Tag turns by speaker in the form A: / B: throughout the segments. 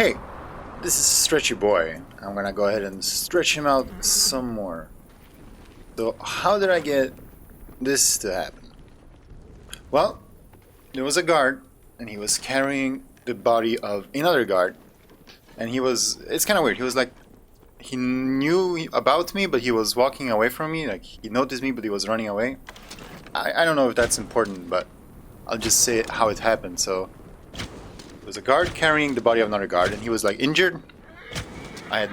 A: Hey, this is Stretchy Boy. I'm gonna go ahead and stretch him out some more. So how did I get this to happen? Well, there was a guard and he was carrying the body of another guard, and it's kind of weird. He knew about me, but he was walking away from me. Like, he noticed me, but he was running away. I don't know if that's important, but I'll just say how it happened. So there was a guard carrying the body of another guard, and he was like injured. I had,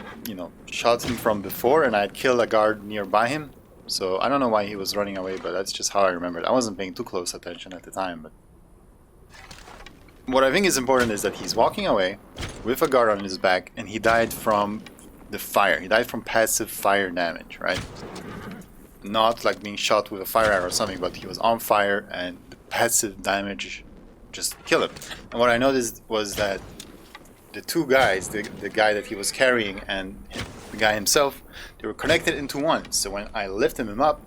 A: shot him from before, and I had killed a guard nearby him. So I don't know why he was running away, but that's just how I remember it. I wasn't paying too close attention at the time, but what I think is important is that he's walking away with a guard on his back, and he died from the fire. He died from passive fire damage, right? Not like being shot with a fire arrow or something, but he was on fire, and the passive damage just killed him. And what I noticed was that the two guys, the guy that he was carrying and the guy himself, they were connected into one. So when I lifted him up,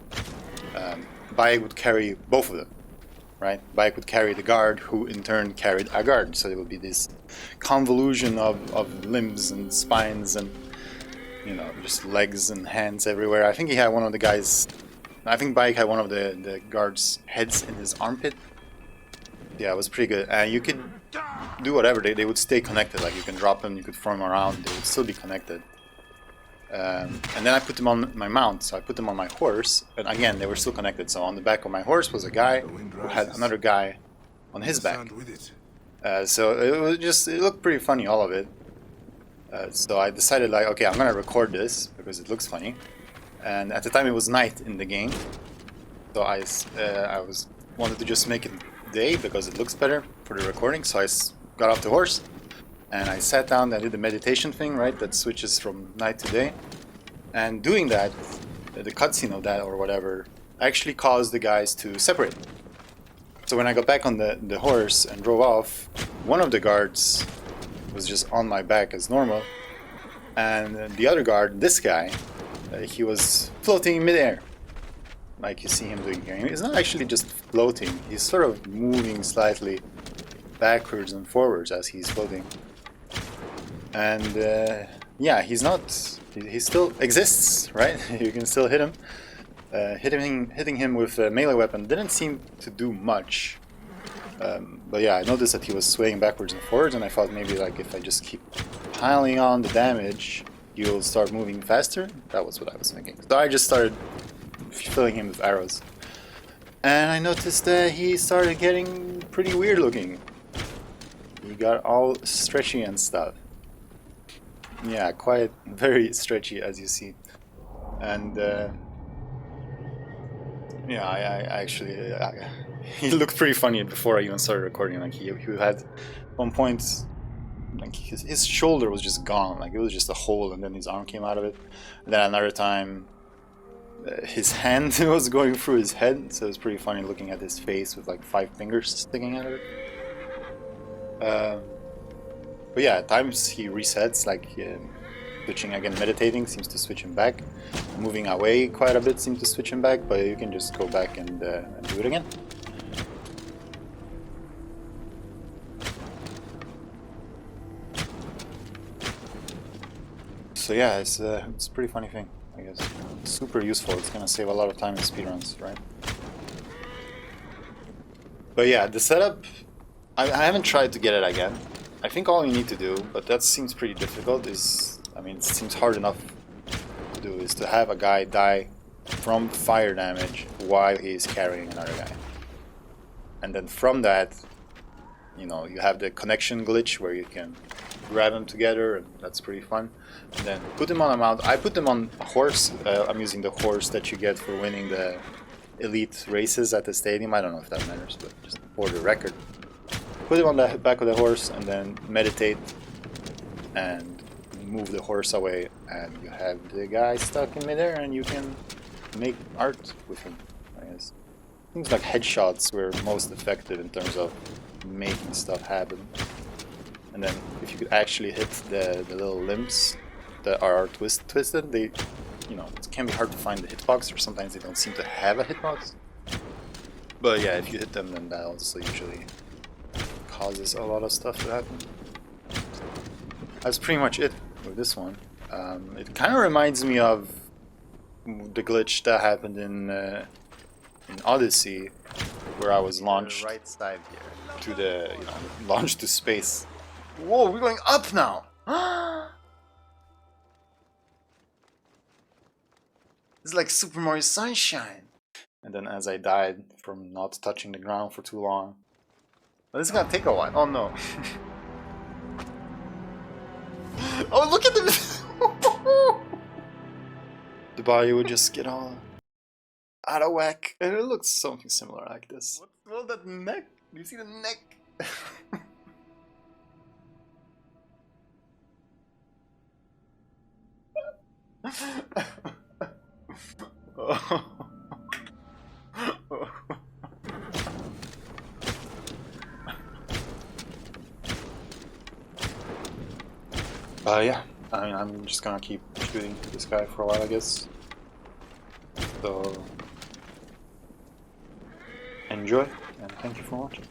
A: boye would carry both of them, right? Boye would carry the guard, who in turn carried a guard. So there would be this convolution of limbs and spines and, just legs and hands everywhere. I think he had one of the guys, I think boye had one of the guards' heads in his armpit. Yeah, it was pretty good. And you could do whatever, they would stay connected. Like, you can drop them, you could form around, they would still be connected. And then I put them on my mount, so I put them on my horse, and again they were still connected. So on the back of my horse was a guy who had another guy on his back. So it looked pretty funny, all of it. So I decided, like, okay, I'm gonna record this because it looks funny. And at the time it was night in the game, so I wanted to just make it day because it looks better for the recording. So I got off the horse and I sat down and did the meditation thing, right, that switches from night to day. And doing that, the cutscene of that or whatever actually caused the guys to separate. So when I got back on the horse and drove off, one of the guards was just on my back as normal, and the other guard, this guy, he was floating in midair, like you see him doing here. He's not actually just floating, he's sort of moving slightly backwards and forwards as he's floating. And yeah, he still exists, right? You can still hit him. Hitting him with a melee weapon didn't seem to do much. But yeah, I noticed that he was swaying backwards and forwards, and I thought maybe, like, if I just keep piling on the damage, he'll start moving faster. That was what I was thinking. So I just started filling him with arrows. And I noticed that he started getting pretty weird looking. He got all stretchy and stuff. Yeah, quite very stretchy, as you see. And yeah, I actually he looked pretty funny before I even started recording. Like, he had one point, like, his shoulder was just gone, like it was just a hole, and then his arm came out of it. And then another time his hand was going through his head, so it was pretty funny looking at his face with like 5 fingers sticking out of it. But yeah, at times he resets, like switching again, meditating seems to switch him back. Moving away quite a bit seems to switch him back, but you can just go back and do it again. So yeah, it's a pretty funny thing, I guess. Super useful, it's gonna save a lot of time in speedruns, right? But yeah, the setup, I haven't tried to get it again. I think all you need to do, but that seems pretty difficult, it seems hard enough to do, is to have a guy die from fire damage while he's carrying another guy. And then from that, you have the connection glitch where you can grab them together, and that's pretty fun. And then put them on a mount. I put them on a horse. I'm using the horse that you get for winning the elite races at the stadium. I don't know if that matters, but just for the record. Put him on the back of the horse and then meditate and move the horse away, and you have the guy stuck in midair, and you can make art with him, I guess. Things like headshots were most effective in terms of making stuff happen. And then if you could actually hit the little limbs that are twisted, it can be hard to find the hitbox, or sometimes they don't seem to have a hitbox. But yeah, if you hit them, then that also usually causes a lot of stuff to happen. That's pretty much it with this one. It kind of reminds me of the glitch that happened in Odyssey, where I was launched
B: right side here.
A: to the, launched to space. Whoa, we're going up now! It's like Super Mario Sunshine! And then as I died from not touching the ground for too long. Well, this is gonna take a while. Oh no. Oh, look at the... The body would just get all out of whack. And it looks something similar like this. What's all that neck? Do you see the neck? Oh. Yeah, I mean, I'm just gonna keep shooting this guy for a while, I guess. So, enjoy, and thank you for watching.